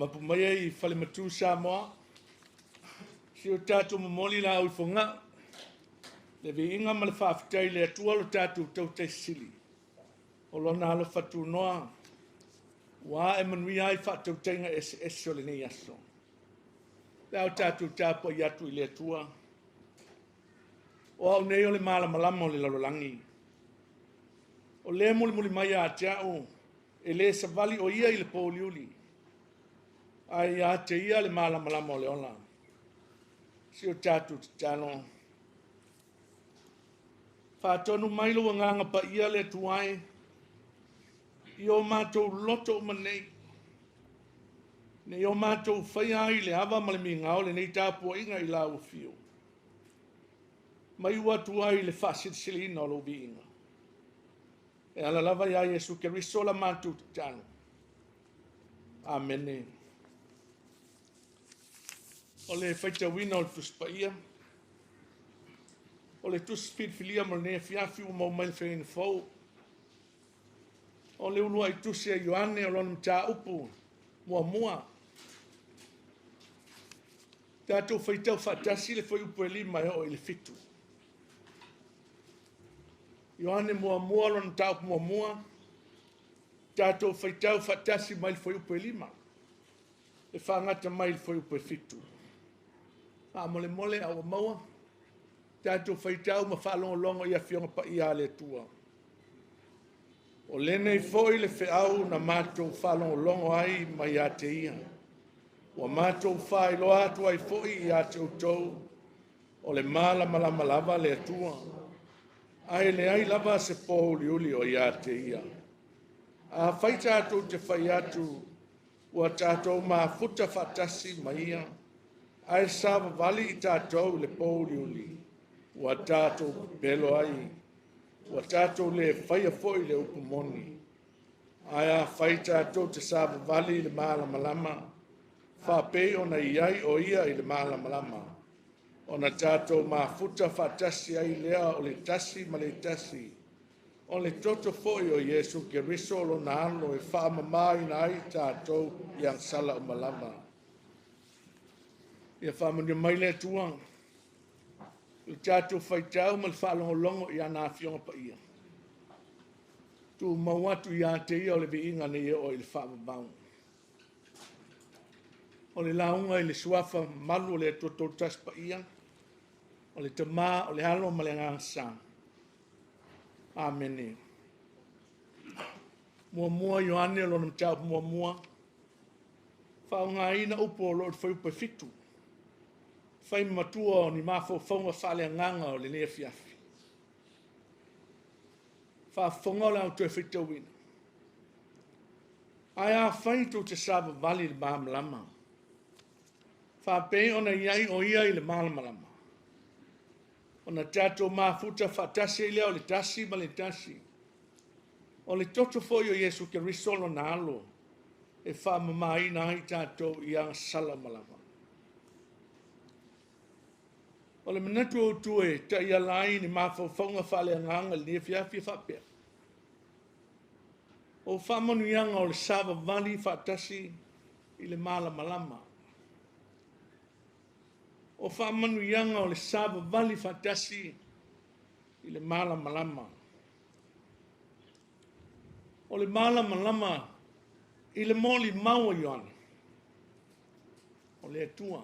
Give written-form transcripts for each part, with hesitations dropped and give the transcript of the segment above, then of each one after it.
Mapumaya I Faafetai Samoa. Si o tātou mamoli la au whonga. Le vi inga ma le Faafetai le atua lo tātou tau taisili. O lona alo whatu noa. Wa e manui ai whatau tainga o le nei aso. Le au tātou tāpua I atu I le atua. O au nei o le malamalama o le lalolangi. O le muli mai a tiao. E le savali o ia I le poliuli. Ai a te ia le malamalama o le ola. Si o tātou tano. Whātonu mailo wa nganga pa ia le tuai. I o mātou loto manei. Ne o mātou whai ai le awa ma le mi ngao le nei Tapuaiga I la ufio. Mai ua tuai le whasilisili o lo vi inga. E ala lava ia Yesu ke risola mātou tano. Amen. O le whaitawina o le tuspaia. O le tusfilfilia mo le ne Afiafi o mau mail whain fau. O le unua I tusi a Ioane o lona mta upu mua. Tātou whaitau whatasi le whai upu e lima o I le fitu. Ioane mua lona mta upu mua. Tātou whaitau whatasi mai le whai upu e lima. Le whangata mai le whai upu e fitu. Mole au maua. Tātou whaitau ma whalongolongo I a whionga pa I a le tua. O lenei foi le whiau na mātou whalongolongo ai mai a te ia. Wa mātou whailo atu ai foi I a te utou. O le malama lava le tua. Ai le ai lava se pōli uli o I a te ia. A whai tātou te whai atu. Ua tātou mā futa whatasi mai ia. Ai sava vali I tātou le pōli uli. Ua tātou pelo ai. Ua tātou le whaia foi le upumoni. Ai a whai tātou te sava vali le malama. Whapei ona iai o ia I le malama. Ona tātou mā futa whatasi ai lea o le tasi ma le tasi. O le toto foi o Yesu ke riso lo na alo e whaamamai na ai tātou I ang sala o malama. Ia whaamani mai le tuang. I tātou whaitau ma le whaalongolongo I ana whionga pa ia. Tu mawatu I a te ia o le vi inga ne ia o I le whaamabau. O le launga I le suafa malu o le toto tas pa ia. O le tama o le halo ma le ngangsa. Amen. Mua Ioane o lona mtau mua. Whaunga ina upo o lo whai upo fitu. Whai matua o ni mafo whaunga whale nganga o le ne Afiafi. Whaunga o le au tue whitawina. Ai a whai tō te sava vali le mamalama. Whapei ona iai o ia I le mamalama. Ona tātou mafuta whatasi lea o le tasi ma le tasi. O le toto foi o Yesu ke risolo na alo. E whaamamai na ai tātou I ang sala malama. O le manatu o tue ta ia lai ni mawhawhaunga whale anganga le Afiafi whapea. O whamanu ianga o le sava vali whatasi I le malama. O whamanu ianga o le sava vali whatasi I le malama. O le malama I le moli maua Ioane. O le atua.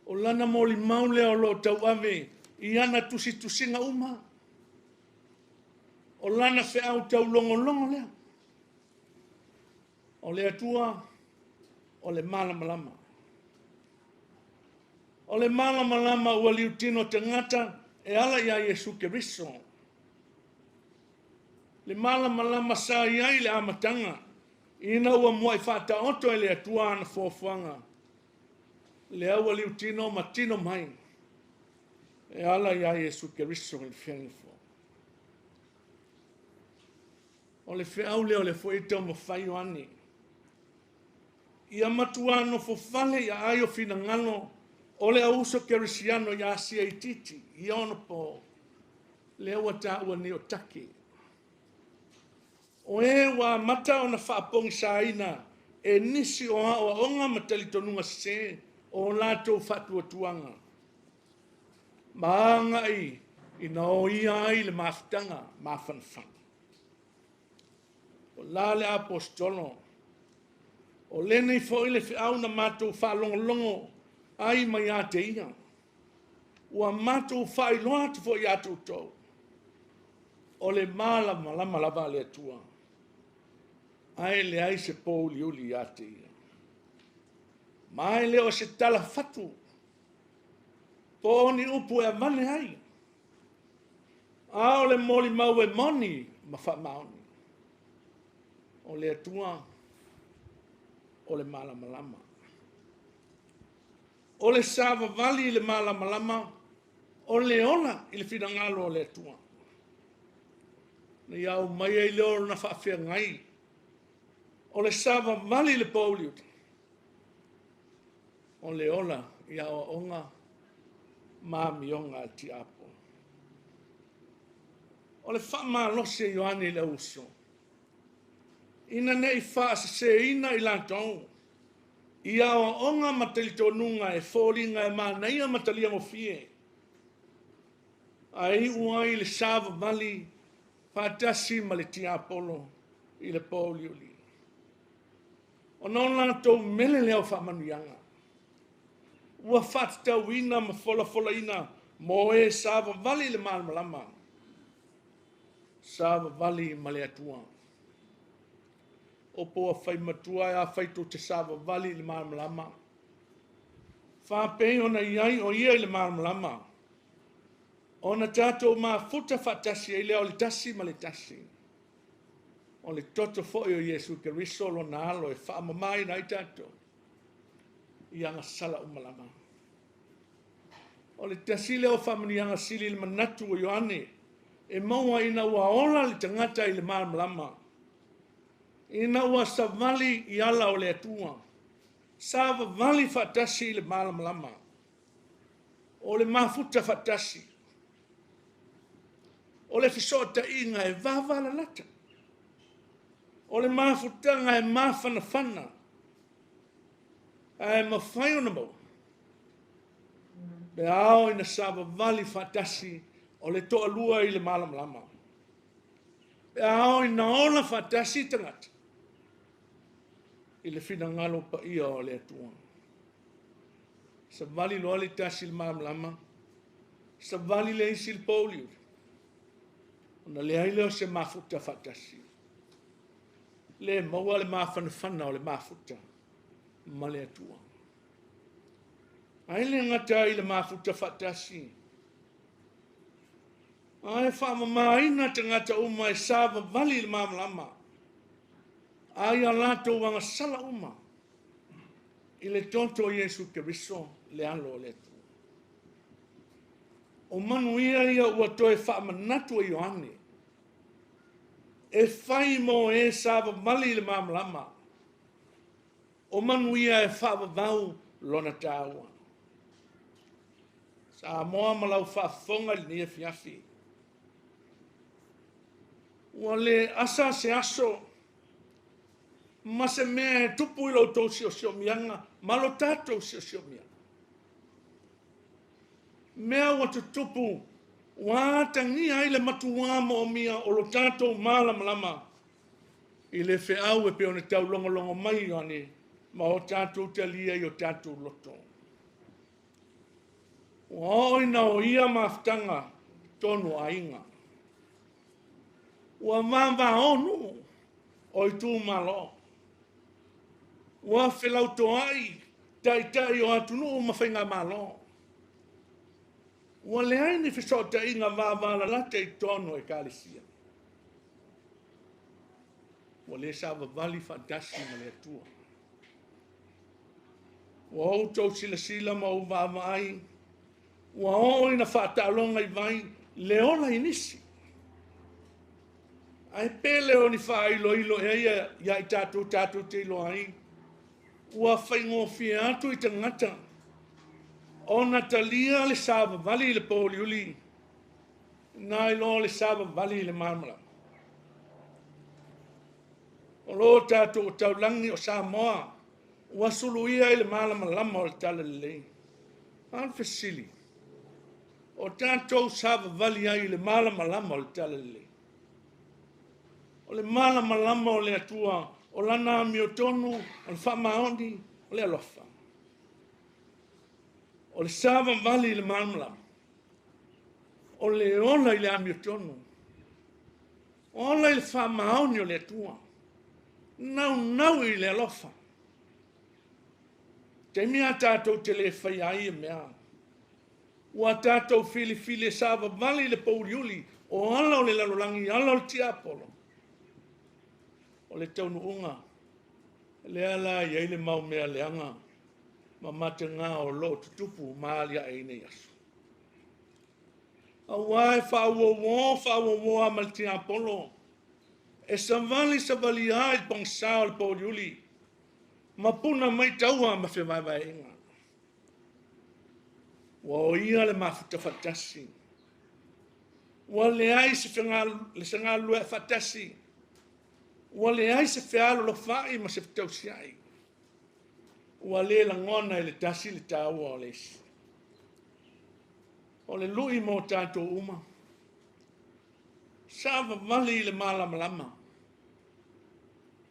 O lana moli mau lea o lo tau ave I ana tusinga uma. O lana whiau tau longo lea. O le atua. O le malama. O le malama ua liutino te ngata e ala ia Yesu ke riso. Le malama sa iai le amatanga. Ina ua mua I whata oto e le atua ana fuafuanga. Le aua liutino matino mai. E ala ia Yesu ke riso il fianifo. O le whiau leo le fuita mo whai Ioane. Ia matuano fo fale ia aio fina ngano o le auso kerisiano ia sia ititi I ono po le ua ta ua ni o taki. O e wa mata o na whaapongi saina, e nisi o hao onga matali tonunga se, o lato fatua tuanga. Maanga i na o ia ai le maftanga, mafanfan. O lale apostolo, o lene i fo ile fi au na mato whalongolongo, ai mai a te ia. Ua mato whailoa te fo i atu tau. O le malama lava le atua. Ai le ai se pōli uli a te ia. Mai leo se tala fatu. Pōni upu e mane ai. Ao le moli mau e moni ma wha maoni. O le atua. O le malama. O le sava vali le malama. O le ona i le finangalo o le atua. Na iau mai ai leo na whaafia ngai. O le sava vali le pōli uti. O le ola i awa onga mami onga ti apo. O le wha lose Ioane le uso. Ina nei wha se ina i lantau. I awa onga matalito nunga e fōringa e mānaia matalia mo fie. Ai uai le sava vali whaatasi ma le ti apolo i le pōli uli. O non lantou mele leo whamanuianga. Ua whatau ina ma fola ina mo e sava vali le malama. Sava vali ma le atua. O poa whai matua e a whaito te sava vali le malama. Whapei ona iai o ia le malama. Ona tātou ma futa whatasi e leo le tasi ma le tasi. O le toto foi o Yesu ke risolo na alo e whaamamai na i tātou. I anga sala umalama. O le tasile o whamani anga sili le manatu o Ioane. E maua ina ua ola le tangata i le malama. Ina ua savali i ala o le atua. Sava vali whatasi i le malama. O le mafuta whatasi. O le fisota inga e vavala lata. O le mafutanga e mawhanawhana. E mawhai ona mau. Be ao ina sava vali whatasi o le toa lua i le malama. Be ao ina ona whatasi tangata. I le whina ngalo pa ia o le atua. Sa vali loa le tasi le malama. Sa vali le isi le pōliu. Ona le aile o se mafuta whatasi. Le maua le mawhanawhana o le mafuta. Ma le atua. Ai le ngata i le mafuta whatasi. Ai whamamaina te ngata uma e sava vali le malama. Ai a lato wanga sala uma. I le tonto Yesu ke riso le alo le atua. O manuia ia ua toe whaamanatu e Ioane. E whai mo e sava vali le malama. O manuia e whaavavau lona tāua. Samoa malau whaafonga li ni Afiafi. Ua le asa se aso. Ma se mea e tupu i lau tau sio mianga. Malo tātou sio mianga. Mea ua tutupu. Ua tangi ai le matua mo o mia o lo tātou malama. I le wheau e pe o ne tau longo mai ane. Ma o tātou te lia i o tātou loto. Ua oina o ia maftanga tonu ainga. Ua mava onu o i tū malo. Ua whelauto ai tai o atunu o mawhainga malo. Ua le aini whisota inga vāvala late i tonu e kālisia. Ua le sava vali whantasi ma le atua. Ua outou sila ma o vāma ai. Ua oina whātālonga i vai le ola inisi. Ai pele o ni whailo e ia i tātou te ilo ai. Ua whaingofia atu i te ngata. O Natalia le sava vali le pōliuli. Nai lo le sava vali le marmala. O lo tātou o taulangi o Samoa, ua suluia i le malamalama o le tala lelei. Alfesili. O tātou savavali ai i le malamalama o le tala lelei. O le malamalama o le atua, o lana amiotonu, o le whamaoni, o le alofa. O le savavali i le malamalama. O le ola i le amiotonu. O ola i le whamaoni o le atua. Nau i le alofa. Te mea tātou te le whai ai e mea. Ua tātou fili sava vali le pauliuli o ala o le lalolangi, ala o le tiapolo. O le taunu unga. Le ala i eile mau mea leanga. Ma mate ngā o lo tutupu maalia e ine yasu. A wae whaawo amal tiapolo. E savali ai pong sao le pauliuli. Ma puna mai taua ma whewaiwai inga. Wa o ia le mafuta fatasi. Wa le ai se ngā lue fatasi. Wa le ai se whialo lo whai ma se whtausiai. Wa le la ngona le tasi le tāua o leisi. O le lui mo tātou uma. Sava vali le malamalama.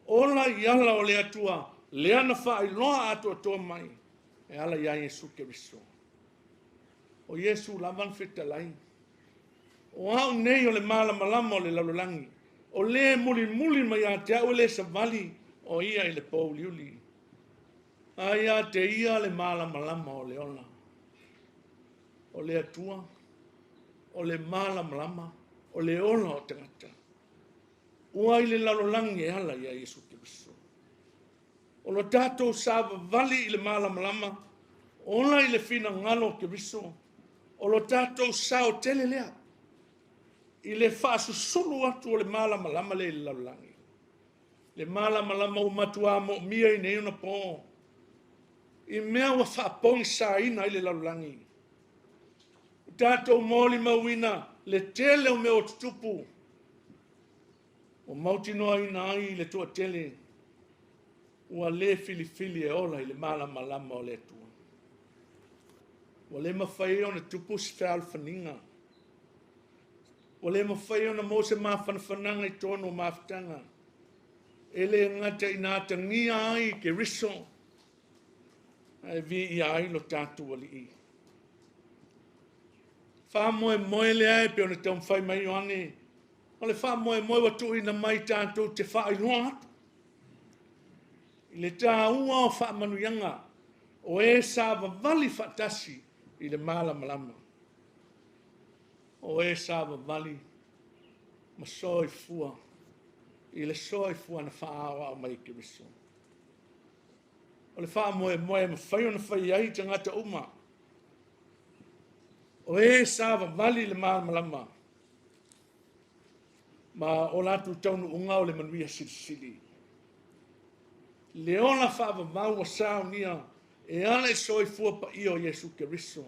Ola i ala o le atua. Le ana wha i loa atua toa mai. E ala ia Yesu Keriso. O Yesu lavan whitalai. O au nei o le malamalama o le lalolangi. O le muli mai a te au le savali. O ia i le pauliuli. A ia te ia le malamalama o le ona. O le atua. O le malamalama. O le ona o tangata. Ua i le lalolangi e ala ia Yesu Keriso. O lo tātou sava vali i le malamalama, ona i le fina ngalo Keriso, o lo tātou sao tele lea, i le whaasusulu atu o le malamalama le laulangi. Le malamalama o matua mo mia i neuna po, i mea wa whaapong sa ina i le laulangi. Tātou moli mawina, le tele o mea o tutupu, o mautinoa ina ai le tua tele, ua le fili e ola i le malamalama o le atua. Ua le mawhai o na tupu si whaalfaninga. Ua le mawhai o na mo se mawhanawhananga i tono mawhtanga. E le ngata i nāta ngia ai ke riso. E vi i ai lo tātu wali i. Whamoe le ai pe o na tau mwhai mai o ane. O le whamoe watu i na mai tātu te whai loa atu. I le tā ua o whaamanuyanga o e sāwa vali whatasi i le malamalama. O e sāwa vali ma soi fua i le soi fua na whaawa o mai Keriso. O le whaamoe ma whai o na whai ai tangata uma. O e sāwa vali le malamalama. Ma o lātu taunu unga o le manuia sirisiri. Le ona whaava mau a sao nia e ale soi fua pa i o Yesu Keriso.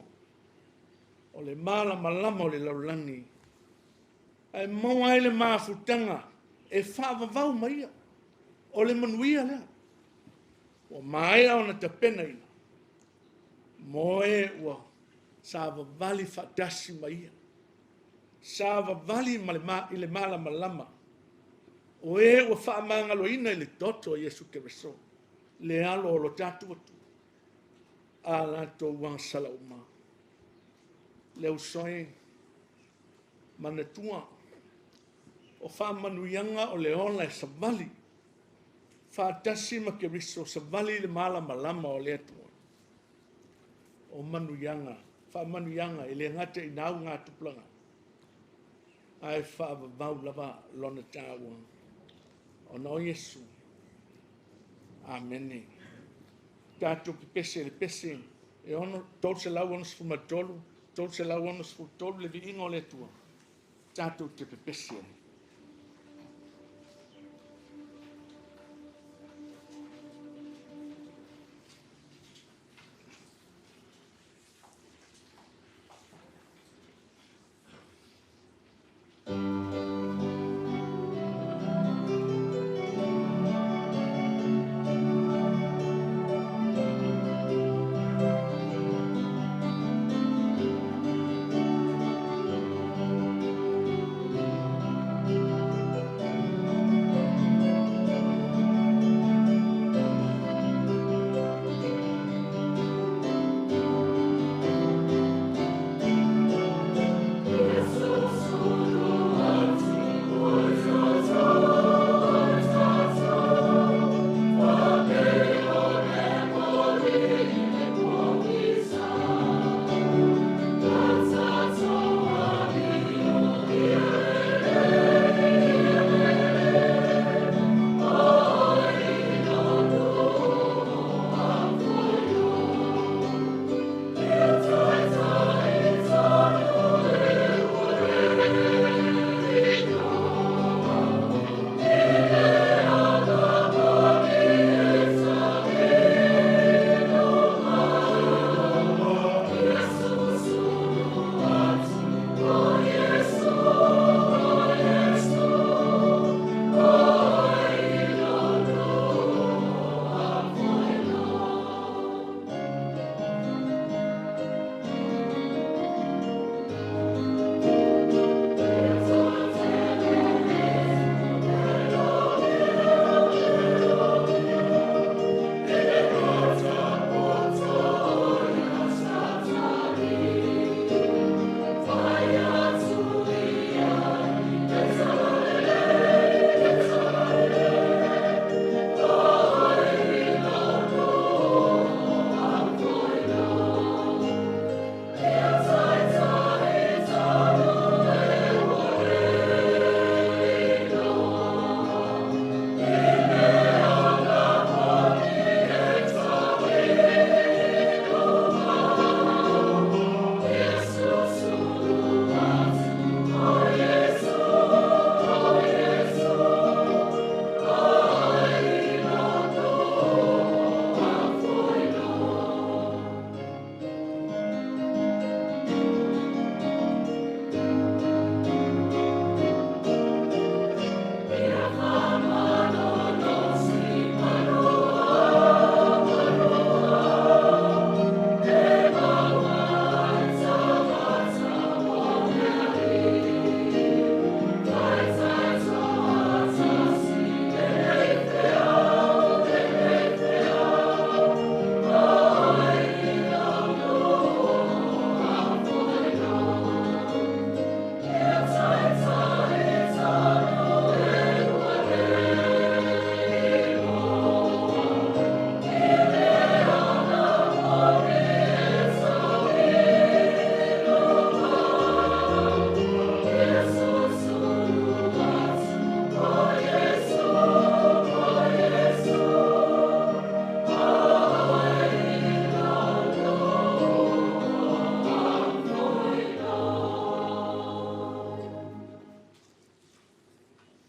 O le malamalama o le laulangi. E maua e le mafutanga e whaava vau maia. O le manuia lea. O maia o na tapena ina. Moe ua sāva vali whatasi maia. Sāva vali i le malamalama. O e ua whaamangalo ina i le toto o Yesu Keriso. Le alo o lo tatu atu. A lato wang salauma. Le usoe. Manatua. O whaamanuyanga o le ola e savali. Whaatasi ma Keriso savali le malamalama o le atua. O manuyanga. Whaamanuyanga i le ngata i nau ngā tuplanga. Ai whaavavau lava lona tāua. O no Yesu. Amene. Tātou ki pese le pese. E ono tol se lau ono sfu matolu. Tol se lau ono sfu tolu le vi ingo le tua. Tātou te pese.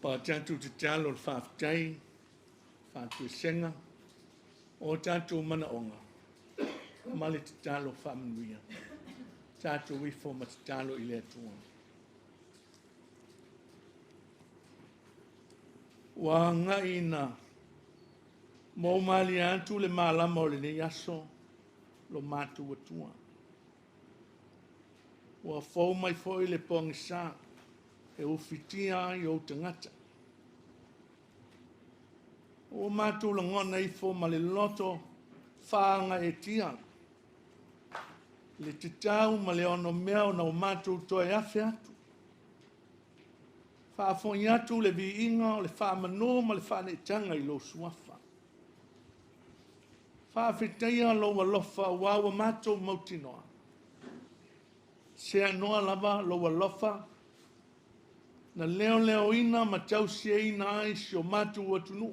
O tātou te talo le Faafetai, Faatuisenga, o tātou mana onga, ma le te talo whaamanuia, tātou wifo ma te talo I le atua. Wa ngai na mo mali atu le malama o le nei aso lo mātou atua. Wa fau mai foi le pongisa e ufitia I o tangata. O mātou la ngona I fo ma le loto whaanga e tia. Le te tau ma le ono mea na o mātou toi afe atu. Whaafoi atu le vi inga o le whaamano ma le whaanetanga I lo suafa. Faafetai lo walofa wawa mātou mautinoa. Se anoa lava lo walofa na leo ina ma tausia ina ai si o mātou atunu.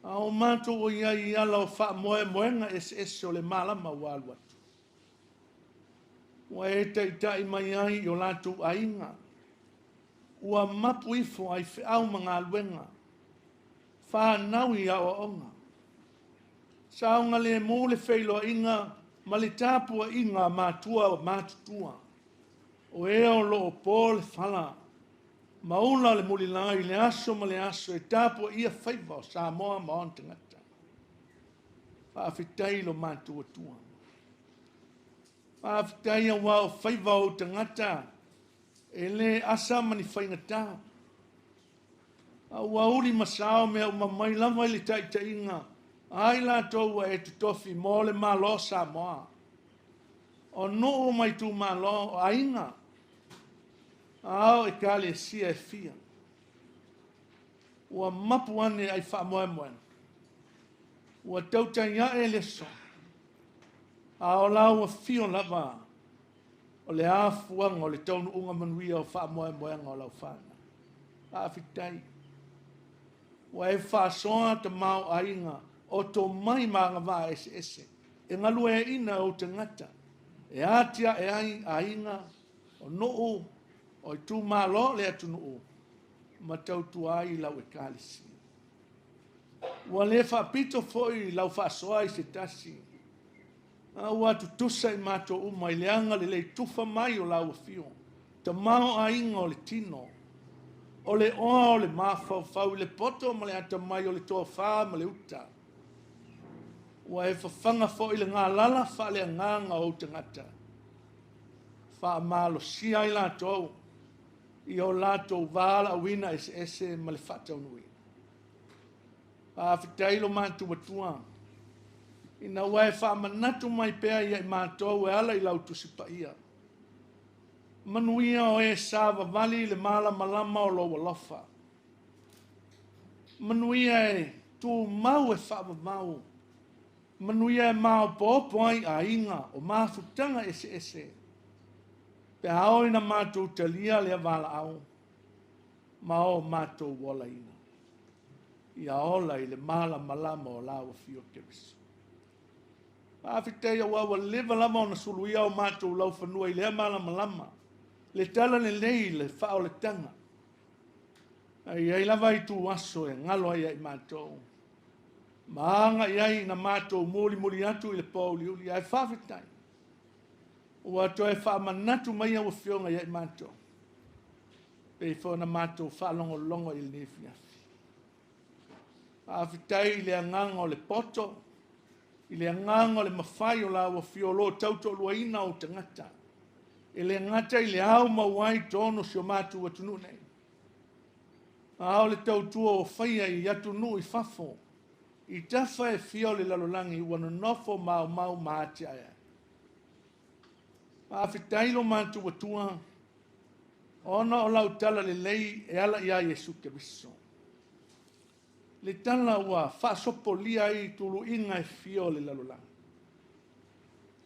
A o mātou o iai ala o wha moenga SS o le malama walu atu. Wa e tai mai ai o lātou ainga. Ua mapu ifo ai whiau mga aluenga. Wha naui a o onga. Saunga le mo le whailo inga ma le tāpua inga mātua o mātutua. O eo lo o pō le whala. Mauna le mulilai le aso ma le aso e tāpua ia whaiva o Samoa ma on tangata. Faafetai lo mātua tua. Faafetai a wā o whaiva o tangata e le asa mani whaingata. A wauri masao mea o mamai lama I le taitainga. Ai la tau e tutofi mo le malo Samoa. O no mai tu malo ainga. Ao e kale sia e fia. Ua mapu ane ai wha moen. Ua tautanga e le so. Ao lau a fio lava. O le afuanga o le taunu unga manuia o wha moen o lau whana. Faafetai. Ua e wha soa te mau ainga. O to mai maanga wā ese. E ngalu e ina o te ngata. E atia e ai ainga. O noo. O tu malo le atu noo. Ma tau tuai lau e kalisi. Ua le wha pito foi lau wha soa I se tasi. Ua tutusa I mato uma I leanga le tufa mai o lau fio. Ta mao ainga o le tino. O le oa o le mafau le poto ma le ata mai o le toa wha ma le uta. Ua e whawhanga fo I le ngā lala wha le nganga o tangata. Wha malo sia I lātou. I o lātou wāla wina ese ma le whatau nui. Faafetai lo mātou atua. Ina wae wha manatu mai pēa I mātou e ala I lau tusipa ia. Manuia o e sāwa vali le mala malama o lo walofa. Manuia e tū mau e wha mau. Manuia e mau pōpo ai a inga o māwhutanga ese. Pe hao ina mātou talia lea wala au. Ma o mātou wala ina. Ia ola I le mala malama o lawa fio kewiso. Faafetai a wawa lewa lama o na suluia o mātou lau whanua I lea mala malama. Le tala le lei le whao le tanga. Ai lava I tu aso e ngalo ai mātou. Maanga iai na mātou muli atu I le pauliuli. Ai Faafetai. Ua toe wha manatu mai au whionga iai mātou. Pei whona mātou wha longo I le Afiafi. Faafetai I le anganga o le poto. I le anganga o le mawhai o la ua whiolo tauto lua ina o tangata. I le ngata I le au mawai tono si o mātou atunu nei. A o le tautua o whaia I atunu I fafo. I tawha e whio le lalolangi ua nofo mau maati aia. Faafetai lo mātou atua. Ona o lau tala le lei e ala ia Yesu Keriso. Le tala ua whaasopolia I tulu inga e whio le lalolangi.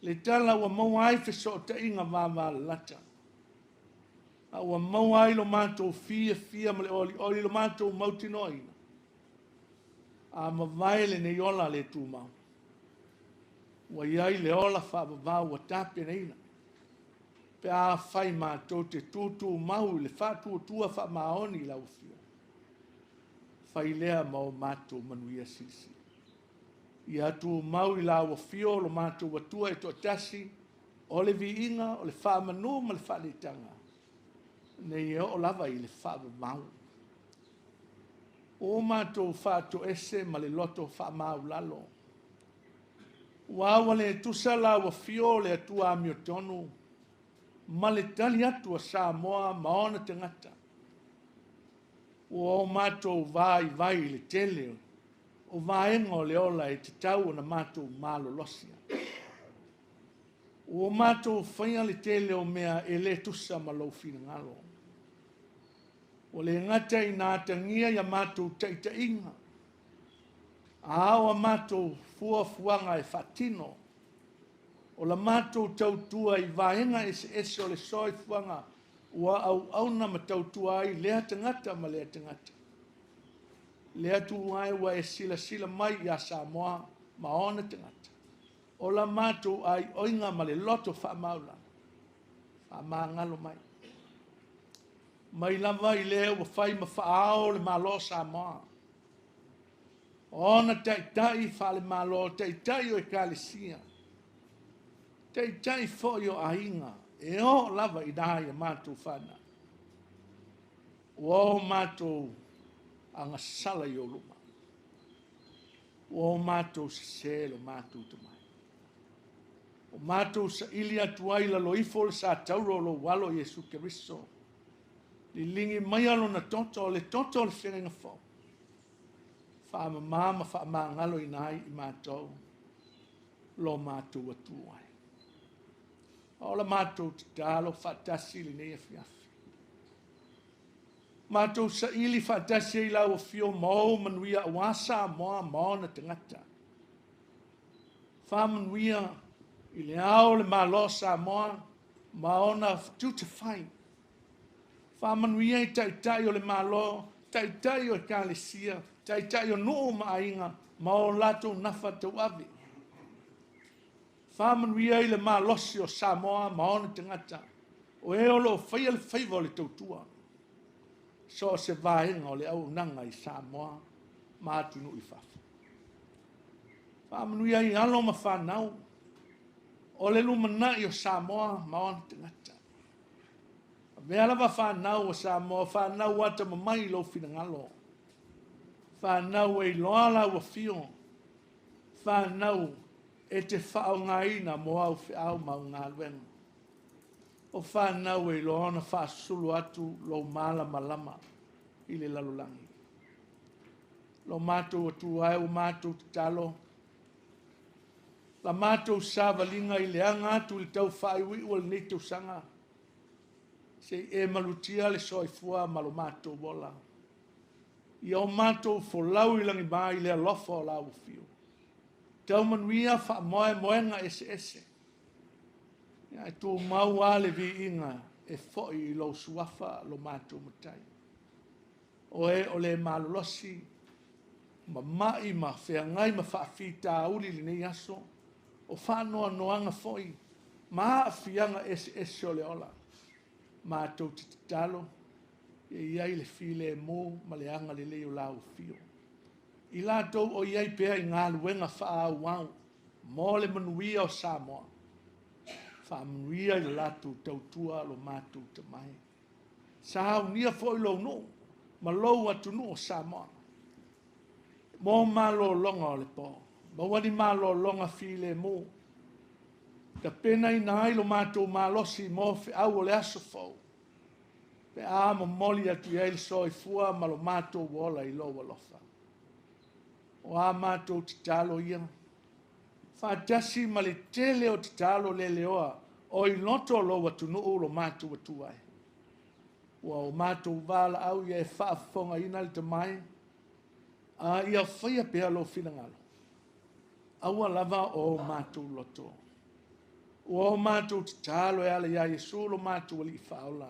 Le tala ua mauai wheso ta inga vāvā lata. A ua mauai lo mātou fia ma le oli lo mātou mautinoina. A mawai le neiola le tūmau. Ua iai le ola whaavavā ua tāpia neina. pe a fai mātou te tūtū mau le whātua wha maoni lau fio. Whai lea mau mātou manuia sisi. Ia tu mau I lau fio lo mātou watua e to tasi, o le vi inga, o le wha manu, ma le wha litanga. Nei o lava I le wha mau. O mātou wha to ese ma le loto wha mau lalo. Wawa le tusa lau fio le atua amiotonu, ma le tali atu a Samoa maona te ngata. O mātou vai le tele, o vaenga o le ola e te tau na mātou malo losia. O mātou whaia le tele o mea e le tusa ma lau fina ngalo. O le ngata I nā tangia ia mātou taita inga. Awa mātou fuanga e whatino. O la mātou tautua I vaenga ese o le soi fuanga ua au na ma tautua ai lea tangata ma lea tangata. Lea tu ai wa e sila mai I a Samoa ma ona tangata. O la mātou ai oinga ma le loto wha maula. Wha ngalo mai. Mai lava I lea ua whai ma whaao le malo Samoa. Ona taitai wha le malo, taitai o e kālesia. Taitai fo yo ainga, e o lava I dāia mātou whana. O mātou anga sala I o luma. O mātou se lo mātou tamai. O mātou sa ili atu ai la loifo le sa tauro lo walo Yesu Keriso. Li lingi mai alo na toto, le toto le whenga fo. Wha mama wha ngalo I nai I mātou. Lo mātou atu ai. Ola mātou te tālo whatasi li nei Afiafi. Mātou sa ili whatasi I lau fio mau manuia awasa moa maona te ngata. Wha manuia I le ao le malo Samoa maona tuta whai. Wha manuia I taitai o le malo, taitai o e kālesia, taitai o noo maainga ma o lato nafa te wavi. Whamanuia I le malosi o Samoa maona te ngata. O e olo whaia le whaiva o le tautua. So se vaenga o le au nanga I Samoa mātunu I whafa. Whamanuia I alo ma whanau. O le lumana I o Samoa maona te ngata. Mea lava whanau o Samoa, whanau ata mamai lo fina ngalo. Whanau e loala ua fio. Whanau e te whaongaina mo au whiau mau ngā luenga. O whanau e loona whaasulu atu lo mala malama I le lalolangi. Lo mātou atu ai o mātou te talo. La mātou sāwalinga I leanga atu I tau whaiwi ua le nei tau sanga. Se e malutia le soifua ma lo mātou wola. I o mātou folau I langi mai le alofa o lau fio. Tau manuia wha moenga ese. Ia tō mau ale vi inga e foi I lo suafa lo mātou matai. O e o le malolosi, ma mai ma whengai ma Faafetai uli li nei aso, o whanoa noanga foi, ma awhianga ese o le ola. Mātou te talo, e iai le file e mō, ma le anga le leo lau fio. I lātou o iai pēa I ngā luenga whaau wau, mō le manuia o Samoa. Whaamanuia I lātou tautua lo mātou te mai. Sāu nia fo I lo no, ma lou atu no o Samoa. Mō mālo longa o le pō, ma wani mālo longa file mō. Ka pena I nai lo mātou mālosi mō whiau o le aso fau. Pe āma moli atu iai le soifua ma lo mātou wola I lo walofa. O a mātou te talo ia. Whātasi ma le tele o te talo le leoa o I loto lo watunu o lo mātou atu ai. Ua o mātou wala au ia e whaafonga ina le te mai. A ia whaia pēa lo whinangalo. Aua lava o mātou loto. O mātou te talo e ala ia Yesu lo mātou ali I whaola.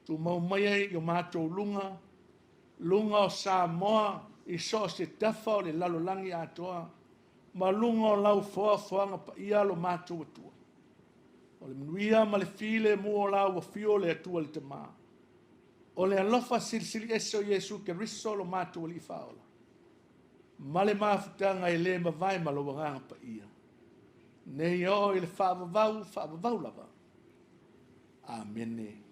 Tu mau mai ai o mātou lunga o Samoa I so se tafa o le lalolangi atoa, ma lunga o lau foanga pa ia lo mātou atua. O le manuia ma le file mua o la ua fio le atua le te maa. O le alofa silisili ese o Yesu ke riso lo mātua li faola. Ma le mafutanga e le mawai ma lo wanganga pa ia. Nei o i le whaavavau lava. Amene.